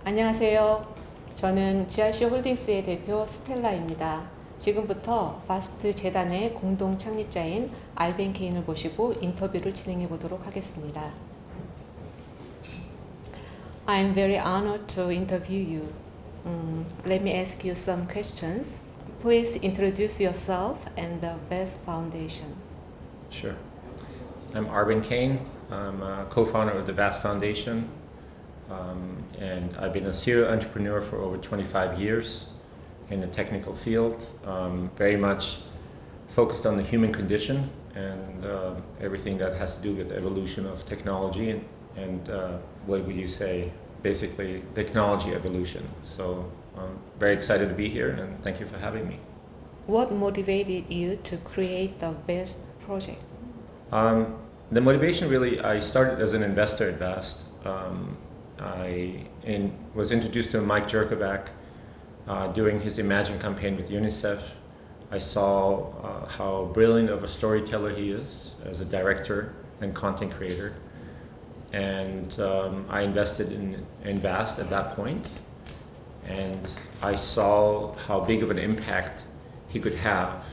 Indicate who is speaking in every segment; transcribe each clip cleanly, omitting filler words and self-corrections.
Speaker 1: 안녕하세요. 저는 GRC 홀딩스의 대표 스텔라입니다. 지금부터 바스트재단의 공동창립자인 알벤 케인을 모시고 인터뷰를 진행해 보도록 하겠습니다. I'm very honored to interview you. Let me ask you some questions. Please introduce yourself and the Vast Foundation.
Speaker 2: Sure. I'm Arben Kane. I'm a co-founder of the Vast Foundation, and I've been a serial entrepreneur for over 25 years in the technical field, very much focused on the human condition and everything that has to do with the evolution of technology and what would you say, basically technology evolution. So I'm very excited to be here and thank you for having me.
Speaker 1: What motivated you to create the Vast project?
Speaker 2: The motivation really, I started as an investor at Vast. I was introduced to Mike Jerkovac during his Imagine campaign with UNICEF. I saw how brilliant of a storyteller he is as a director and content creator. And I invested in Vast at that point. And I saw how big of an impact he could have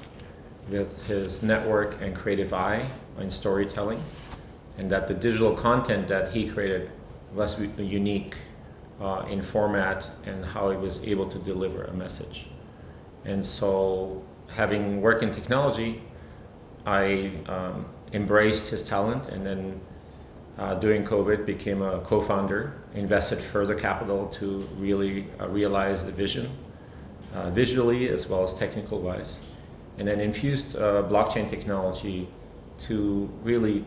Speaker 2: with his network and creative eye in storytelling, and that the digital content that he created was unique in format and how he was able to deliver a message. And so, having worked in technology, I embraced his talent, and then during COVID became a co-founder, invested further capital to really realize the vision, visually as well as technical wise, and then infused blockchain technology to really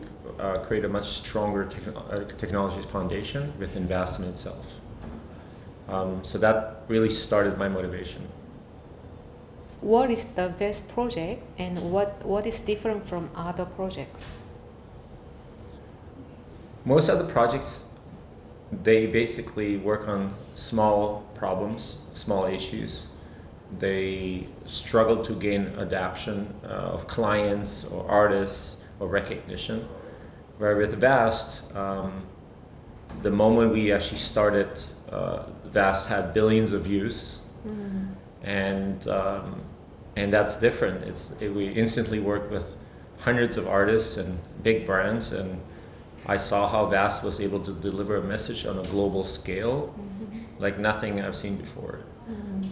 Speaker 2: create a much stronger technology foundation within Vast in itself. So that really started my motivation.
Speaker 1: What is the Vast project and what is different from other projects?
Speaker 2: Most other projects, they basically work on small problems, small issues. They struggle to gain adoption of clients or artists or recognition. Where with Vast, the moment we actually started, Vast had billions of views, and that's different. We instantly worked with hundreds of artists and big brands, and I saw how Vast was able to deliver a message on a global scale like nothing I've seen before.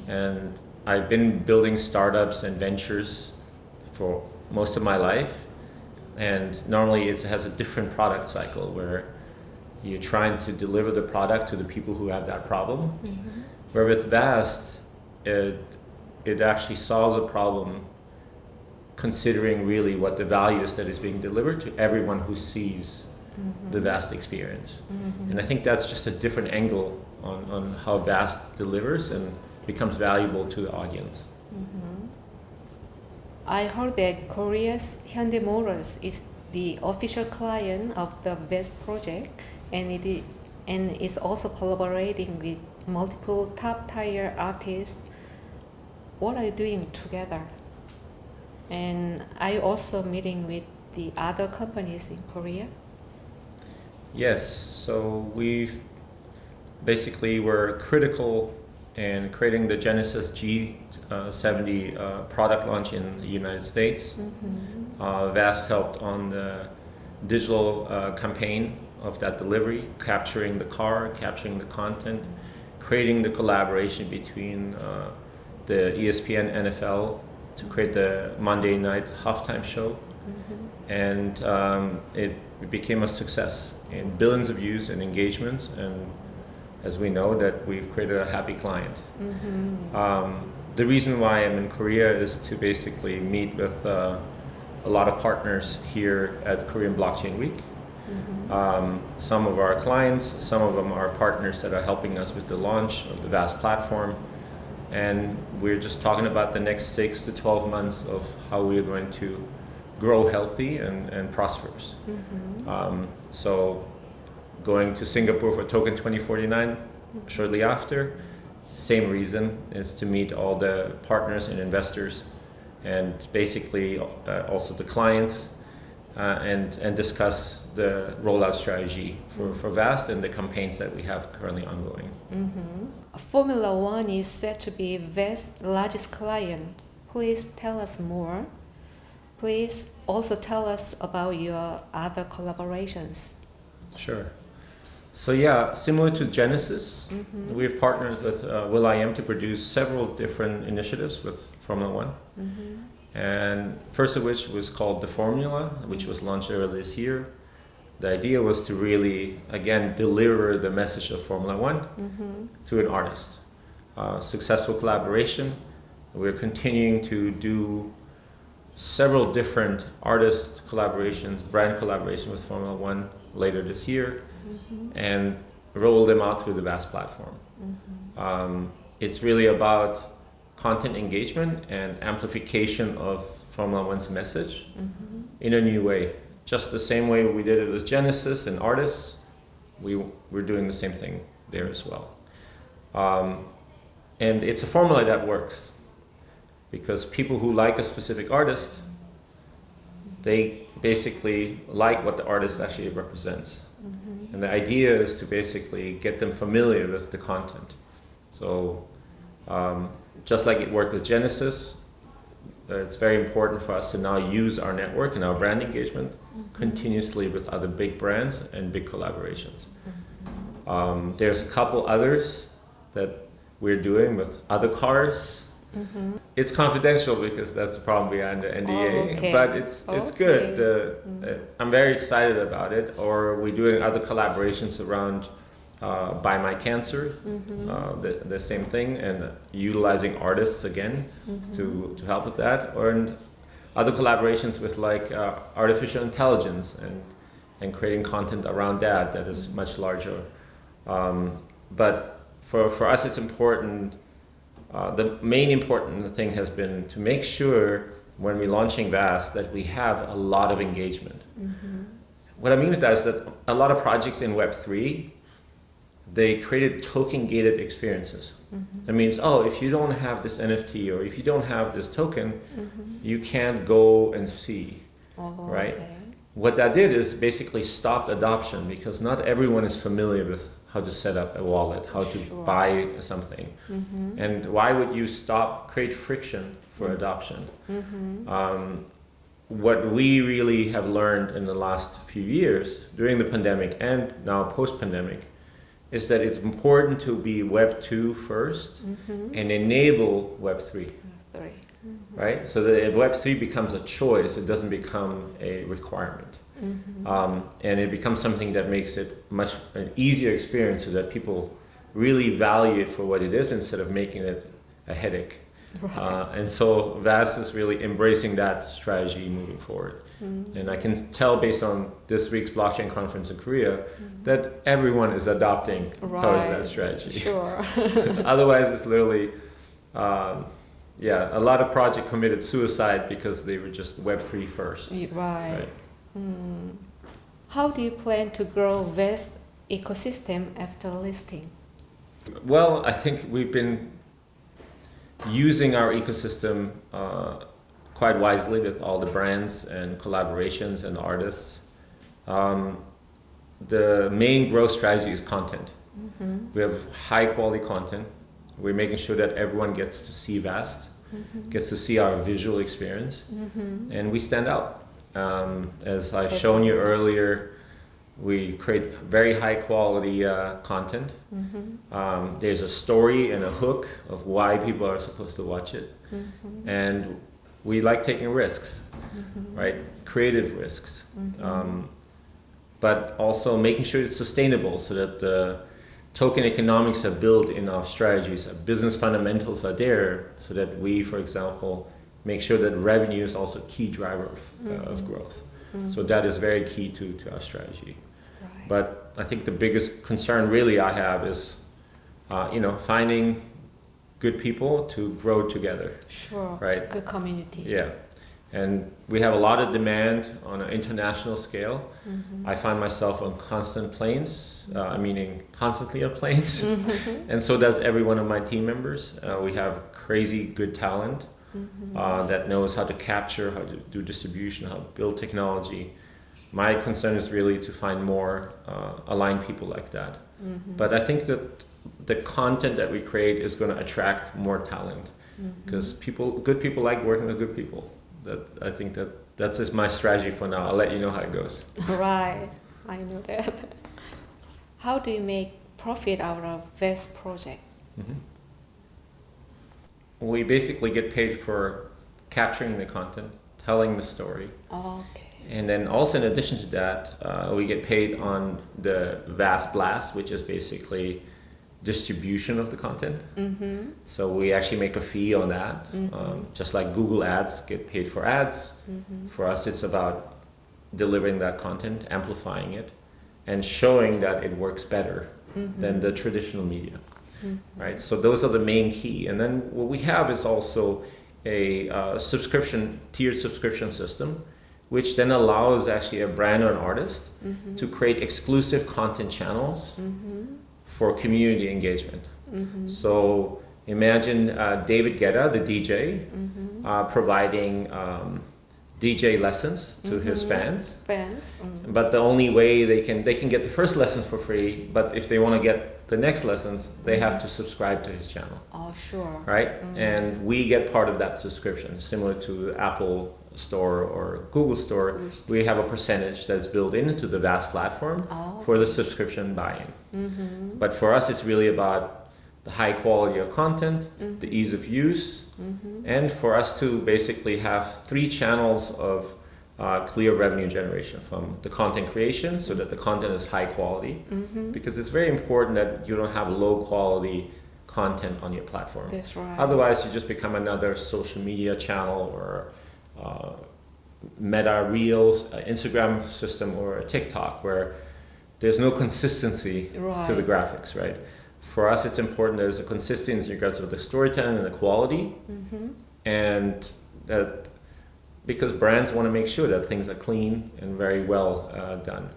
Speaker 2: And I've been building startups and ventures for most of my life, and normally it has a different product cycle where you're trying to deliver the product to the people who have that problem. Where with Vast, it actually solves a problem considering really what the value is that is being delivered to everyone who sees the Vast experience. And I think that's just a different angle on how Vast delivers and becomes valuable to the audience.
Speaker 1: I heard that Korea's Hyundai Motors is the official client of the Vast project, and is also collaborating with multiple top-tier artists. What are you doing together? And are you also meeting with the other companies in Korea?
Speaker 2: Yes, so we've basically were critical in creating the Genesis G70 product launch in the United States. Vast helped on the digital campaign of that delivery, capturing the car, capturing the content, creating the collaboration between the ESPN NFL to create the Monday night halftime show. And it became a success in billions of views and engagements, and as we know that we've created a happy client. The reason why I'm in Korea is to basically meet with a lot of partners here at Korean Blockchain Week. Some of our clients, some of them are partners that are helping us with the launch of the Vast platform, and we're just talking about the next 6 to 12 months of how we're going to grow healthy and prosperous. So going to Singapore for Token 2049 shortly after, same reason, is to meet all the partners and investors and basically also the clients and discuss the rollout strategy for Vast and the campaigns that we have currently ongoing.
Speaker 1: Formula One is said to be Vast's largest client. Please tell us more. Please also tell us about your other collaborations.
Speaker 2: Sure. So yeah, similar to Genesis, we've partnered with will.i.am to produce several different initiatives with Formula One. And first of which was called The Formula, which was launched earlier this year. The idea was to really, again, deliver the message of Formula One through an artist. Successful collaboration. We're continuing to do several different artist collaborations, brand collaboration with Formula One later this year, and roll them out through the Vast platform. It's really about content engagement and amplification of Formula One's message in a new way. Just the same way we did it with Genesis and artists, we're doing the same thing there as well. And it's a formula that works because people who like a specific artist, they basically like what the artist actually represents. And the idea is to basically get them familiar with the content. So just like it worked with Genesis, it's very important for us to now use our network and our brand engagement continuously with other big brands and big collaborations. There's a couple others that we're doing with other cars. It's confidential because that's the problem behind the NDA, but it's good. I'm very excited about it. Or we're doing other collaborations around Buy My Cancer, the same thing, and utilizing artists again to help with that, or other collaborations with like artificial intelligence and creating content around that is much larger. But for us, it's important. The main important thing has been to make sure when we're launching Vast that we have a lot of engagement. What I mean with that is that a lot of projects in Web3, they created token-gated experiences. That means, if you don't have this NFT or if you don't have this token, you can't go and see, right? What that did is basically stopped adoption because not everyone is familiar with how to set up a wallet, how to buy something. And why would you create friction for adoption? What we really have learned in the last few years, during the pandemic and now post-pandemic, is that it's important to be Web 2 first and enable Web 3. Right? So that if Web 3 becomes a choice, it doesn't become a requirement. And it becomes something that makes it an easier experience so that people really value it for what it is instead of making it a headache. And so Vast is really embracing that strategy moving forward. And I can tell based on this week's blockchain conference in Korea that everyone is adopting towards that strategy. Otherwise, it's literally, a lot of projects committed suicide because they were just Web3 first. Right.
Speaker 1: How do you plan to grow Vast ecosystem after listing?
Speaker 2: Well, I think we've been using our ecosystem quite wisely with all the brands and collaborations and artists. The main growth strategy is content. We have high quality content. We're making sure that everyone gets to see Vast, gets to see our visual experience, and we stand out. As I've shown you earlier, we create very high quality content. There's a story and a hook of why people are supposed to watch it. And we like taking risks, right? Creative risks. But also making sure it's sustainable so that the token economics are built in our strategies. Our business fundamentals are there so that we, for example, make sure that revenue is also a key driver of growth. So that is very key to our strategy. But I think the biggest concern really I have is, finding good people to grow together. Right?
Speaker 1: Good community.
Speaker 2: Yeah. And we have a lot of demand on an international scale. I find myself on constant planes, meaning constantly on planes. And so does every one of my team members. We have crazy good talent that knows how to capture, how to do distribution, how to build technology. my concern is really to find more aligned people like that. But I think that the content that we create is going to attract more talent, because good people like working with good people. I think that's just my strategy for now. I'll let you know how it goes.
Speaker 1: Right, I know that. How do you make profit out of Vast project?
Speaker 2: We basically get paid for capturing the content, telling the story.
Speaker 1: Okay.
Speaker 2: And then also in addition to that, we get paid on the Vast Blast, which is basically distribution of the content. So we actually make a fee on that. Just like Google ads get paid for ads. For us, it's about delivering that content, amplifying it, and showing that it works better than the traditional media. Right? So those are the main key. And then what we have is also a tiered subscription system, which then allows actually a brand or an artist to create exclusive content channels for community engagement. So imagine David Guetta, the DJ, providing DJ lessons to his fans. But the only way they can get the first lessons for free, but if they want to get the next lessons, they have to subscribe to his channel.
Speaker 1: Oh, sure.
Speaker 2: Right? And we get part of that subscription, similar to Apple Store or Google Store. We have a percentage that's built into the Vast platform for the subscription buy-in. But for us, it's really about the high quality of content, the ease of use, and for us to basically have 3 channels of clear revenue generation from the content creation, so that the content is high quality, because it's very important that you don't have low quality content on your platform.
Speaker 1: That's right.
Speaker 2: Otherwise, you just become another social media channel or Meta Reels, Instagram system, or a TikTok, where there's no consistency to the graphics, right? For us, it's important there's a consistency in regards to the storytelling and the quality, and that because brands want to make sure that things are clean and very well done.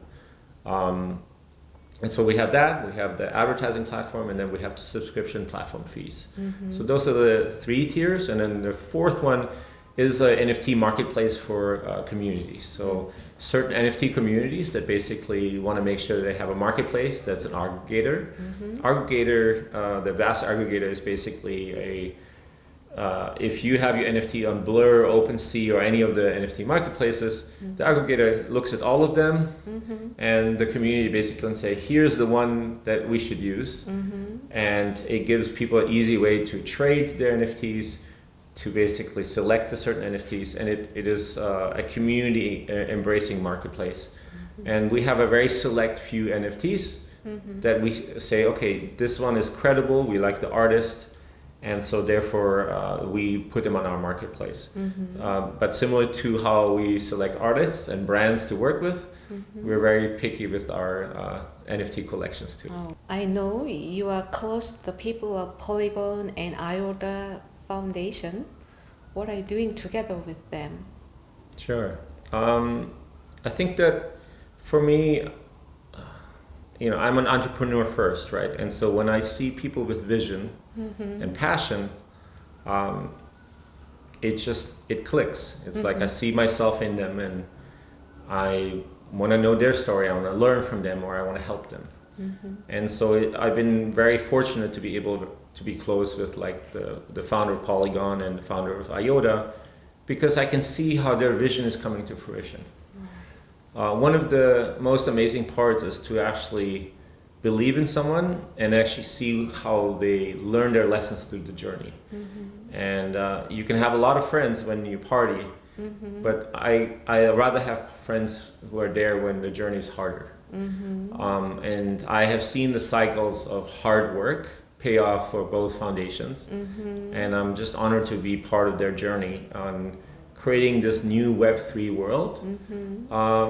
Speaker 2: And so we have that, we have the advertising platform, and then we have the subscription platform fees. So those are the 3 tiers, and then the 4th one is an NFT marketplace for communities. So certain NFT communities that basically want to make sure they have a marketplace that's an aggregator. The Vast aggregator is basically if you have your NFT on Blur, OpenSea, or any of the NFT marketplaces, the aggregator looks at all of them, and the community basically can say, here's the one that we should use. And it gives people an easy way to trade their NFTs, to basically select a certain NFTs, and it is a community embracing marketplace. And we have a very select few NFTs that we say, okay, this one is credible, we like the artist, and so therefore we put them on our marketplace. But similar to how we select artists and brands to work with, we're very picky with our NFT collections too.
Speaker 1: I know you are close to the people of Polygon and IOTA Foundation. What are you doing together with them?
Speaker 2: Sure. I think that for me, I'm an entrepreneur first, right? And so when I see people with vision and passion, it clicks. It's like I see myself in them, and I want to know their story. I want to learn from them, or I want to help them. And so I've been very fortunate to be able to be close with like the founder of Polygon and the founder of IOTA, because I can see how their vision is coming to fruition. One of the most amazing parts is to actually believe in someone and actually see how they learn their lessons through the journey. And you can have a lot of friends when you party, but I rather have friends who are there when the journey is harder. And I have seen the cycles of hard work pay off for both foundations, and I'm just honored to be part of their journey on creating this new Web3 world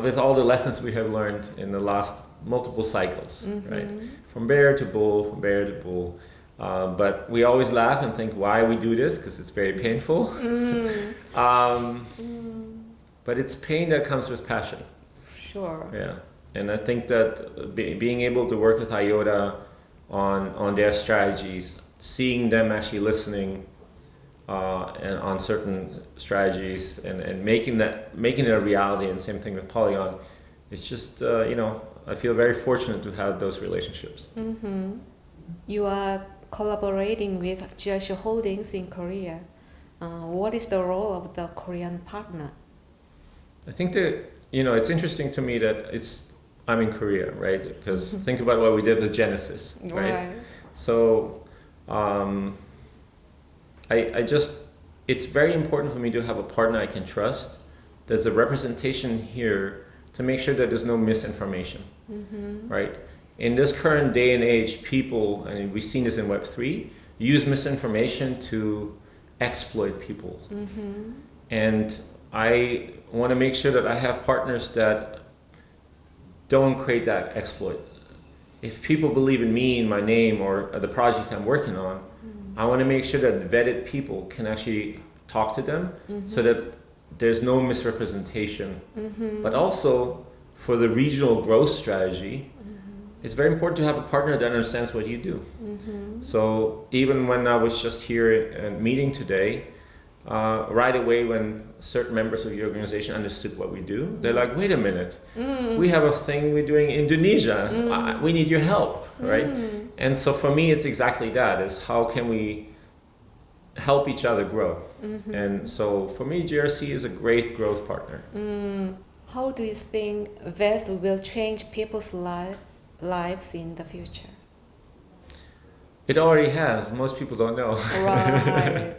Speaker 2: with all the lessons we have learned in the last multiple cycles, right? From bear to bull, from bear to bull. But we always laugh and think why we do this, because it's very painful. But it's pain that comes with passion.
Speaker 1: Sure.
Speaker 2: Yeah. And I think that being able to work with IOTA on their strategies, seeing them actually listening and on certain strategies and making it a reality, and same thing with Polygon, it's just, I feel very fortunate to have those relationships.
Speaker 1: You are collaborating with GRC Holdings in Korea. What is the role of the Korean partner?
Speaker 2: I think that, it's interesting to me that I'm in Korea, right? Because think about what we did with Genesis, right? So it's very important for me to have a partner I can trust. There's a representation here to make sure that there's no misinformation, right? In this current day and age, people, and we've seen this in Web3, use misinformation to exploit people. And I want to make sure that I have partners that don't create that exploit. If people believe in me, in my name, or the project I'm working on, I want to make sure that vetted people can actually talk to them so that there's no misrepresentation. But also, for the regional growth strategy, it's very important to have a partner that understands what you do. So even when I was just here at meeting today, right away when certain members of your organization understood what we do, they're like, wait a minute, we have a thing we're doing in Indonesia, we need your help, right? And so for me, it's exactly that, is how can we help each other grow? And so for me, GRC is a great growth partner.
Speaker 1: How do you think Vast will change people's lives in the future?
Speaker 2: It already has. Most people don't know.
Speaker 1: Right.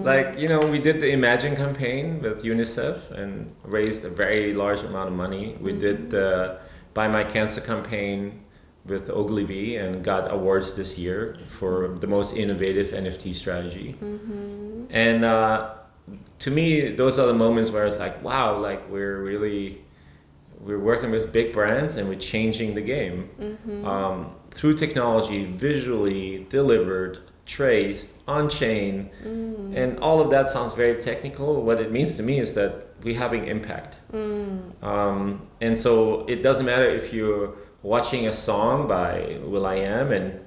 Speaker 2: Like, we did the Imagine campaign with UNICEF and raised a very large amount of money. We did the Buy My Cancer campaign with Ogilvy and got awards this year for the most innovative NFT strategy. And to me, those are the moments where it's like, wow, like we're working with big brands and we're changing the game. Through technology, visually delivered, traced, on-chain, and all of that sounds very technical. What it means to me is that we're having impact. And so it doesn't matter if you're watching a song by will.i.am and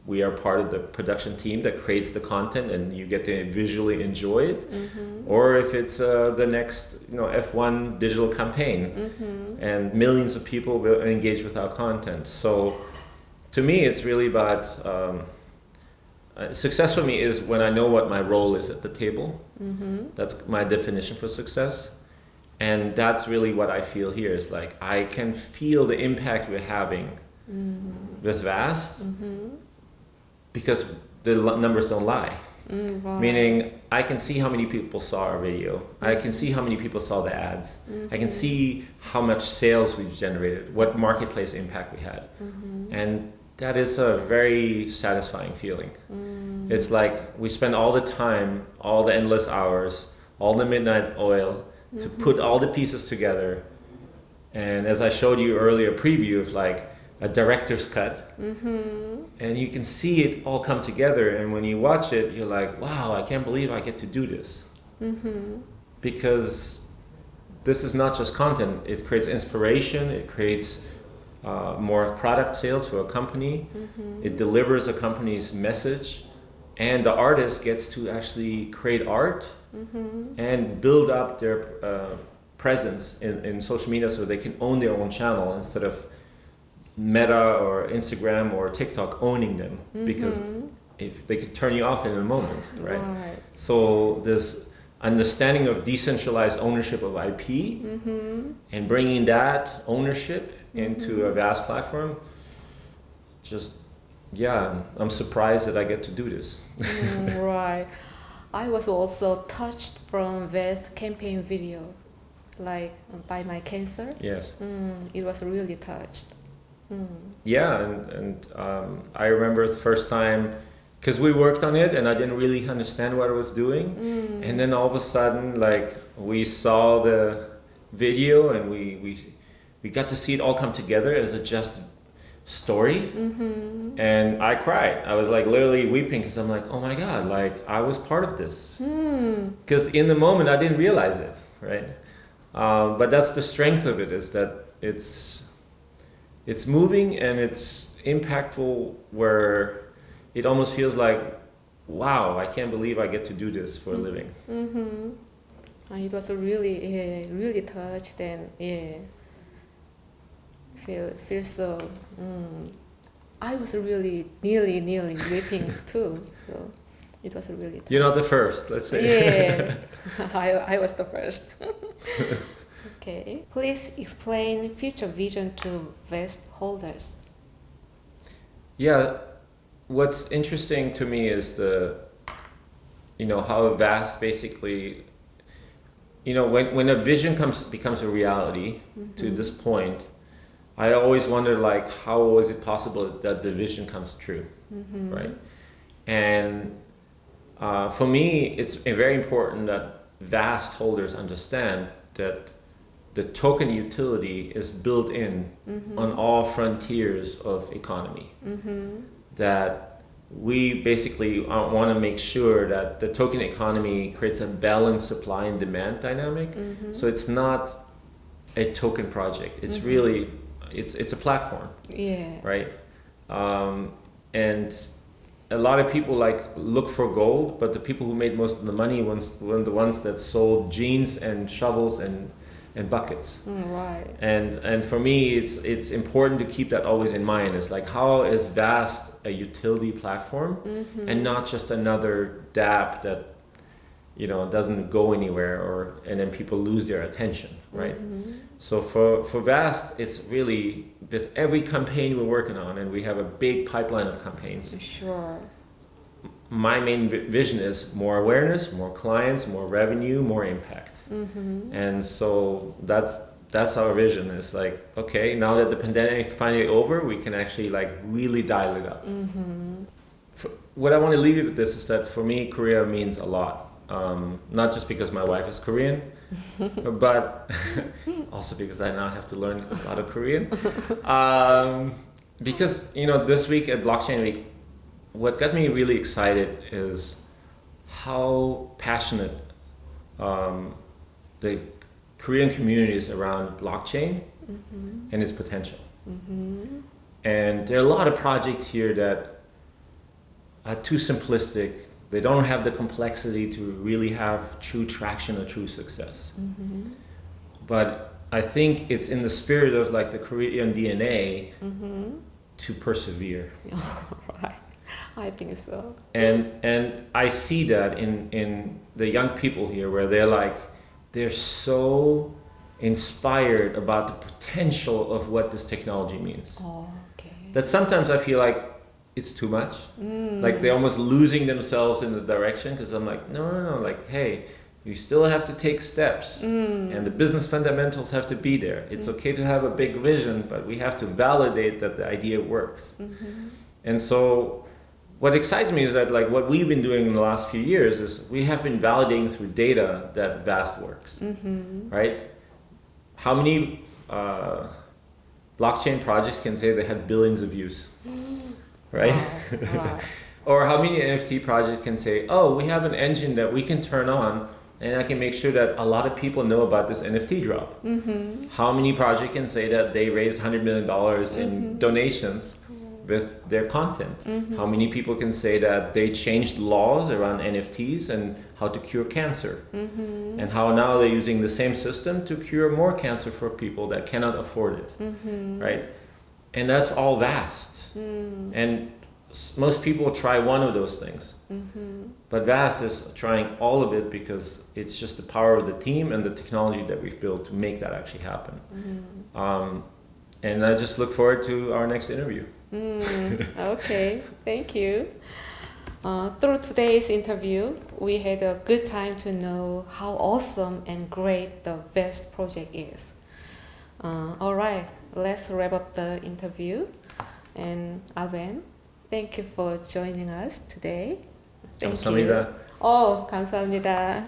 Speaker 2: we are part of the production team that creates the content and you get to visually enjoy it, or if it's the next F1 digital campaign and millions of people will engage with our content. So to me, it's really about success for me is when I know what my role is at the table. That's my definition for success. And that's really what I feel here is like I can feel the impact we're having with Vast because the numbers don't lie. Meaning I can see how many people saw our video. I can see how many people saw the ads. I can see how much sales we've generated, what marketplace impact we had. And that is a very satisfying feeling. It's like we spend all the time, all the endless hours, all the midnight oil to put all the pieces together. And as I showed you earlier, a preview of like a director's cut, and you can see it all come together. And when you watch it, you're like, wow, I can't believe I get to do this. Because this is not just content, it creates inspiration, it creates more product sales for a company, it delivers a company's message, and the artist gets to actually create art and build up their presence in social media so they can own their own channel instead of Meta or Instagram or TikTok owning them, because if they could turn you off in a moment, right? So this understanding of decentralized ownership of IP and bringing that ownership into a vast platform, just, yeah, I'm surprised that I get to do this.
Speaker 1: Right. I was also touched from Vast campaign video, like Buy My Cancer.
Speaker 2: Yes.
Speaker 1: It was really touched.
Speaker 2: Yeah, and I remember the first time, because we worked on it and I didn't really understand what I was doing, and then all of a sudden, like, we saw the video and we got to see it all come together as a just story, and I cried. I was like literally weeping because I'm like, oh my God, like I was part of this. Because in the moment I didn't realize it, right? But that's the strength of it, is that it's moving and it's impactful, where it almost feels like, wow, I can't believe I get to do this for a living.
Speaker 1: It was really, really touched, and feel so. I was really nearly weeping too. So it was really.
Speaker 2: You're not the first, let's say.
Speaker 1: Yeah, I was the first. Okay. Please explain future vision to Vast holders.
Speaker 2: Yeah, what's interesting to me is how Vast basically, when a vision becomes a reality to this point, I always wonder like, how was it possible that the vision comes true, right? And for me, it's very important that Vast holders understand that the token utility is built in on all frontiers of economy. That we basically want to make sure that the token economy creates a balanced supply and demand dynamic. So it's not a token project. It's really, it's a platform.
Speaker 1: Yeah.
Speaker 2: Right? And a lot of people look for gold, but the people who made most of the money were the ones that sold jeans and shovels and buckets.
Speaker 1: Right.
Speaker 2: And for me, it's important to keep that always in mind. It's like, how is Vast a utility platform and not just another dApp that doesn't go anywhere, and then people lose their attention, right? So for Vast, it's really with every campaign we're working on, and we have a big pipeline of campaigns.
Speaker 1: Sure.
Speaker 2: My main vision is more awareness, more clients, more revenue, more impact. And so that's our vision. It's like, okay, now that the pandemic finally over, we can actually really dial it up. What I want to leave you with this is that for me, Korea means a lot. Not just because my wife is Korean, but also because I now have to learn a lot of Korean. Because this week at Blockchain Week, what got me really excited is how passionate the Korean community is around blockchain and its potential. And there are a lot of projects here that are too simplistic. They don't have the complexity to really have true traction or true success. But I think it's in the spirit of the Korean DNA to persevere.
Speaker 1: Right. I think so.
Speaker 2: And I see that in the young people here, where they're so inspired about the potential of what this technology means.
Speaker 1: Oh, okay.
Speaker 2: That sometimes I feel like it's too much. Like they're almost losing themselves in the direction, because I'm like, no, hey, you still have to take steps, and the business fundamentals have to be there. It's okay to have a big vision, but we have to validate that the idea works. And so what excites me is that what we've been doing in the last few years is we have been validating through data that Vast works, right? How many blockchain projects can say they have billions of views, right? Wow. Or how many NFT projects can say, oh, we have an engine that we can turn on and I can make sure that a lot of people know about this NFT drop. How many projects can say that they raised $100 million in donations with their content? How many people can say that they changed laws around NFTs and how to cure cancer? And how now they're using the same system to cure more cancer for people that cannot afford it, right? And that's all Vast. And most people try one of those things. But Vast is trying all of it because it's just the power of the team and the technology that we've built to make that actually happen. And I just look forward to our next interview.
Speaker 1: Okay, thank you. Through today's interview, we had a good time to know how awesome and great the Vast project is. All right, let's wrap up the interview. And Aben, thank you for joining us today. Thank
Speaker 2: 감사합니다.
Speaker 1: you. 감사합니다.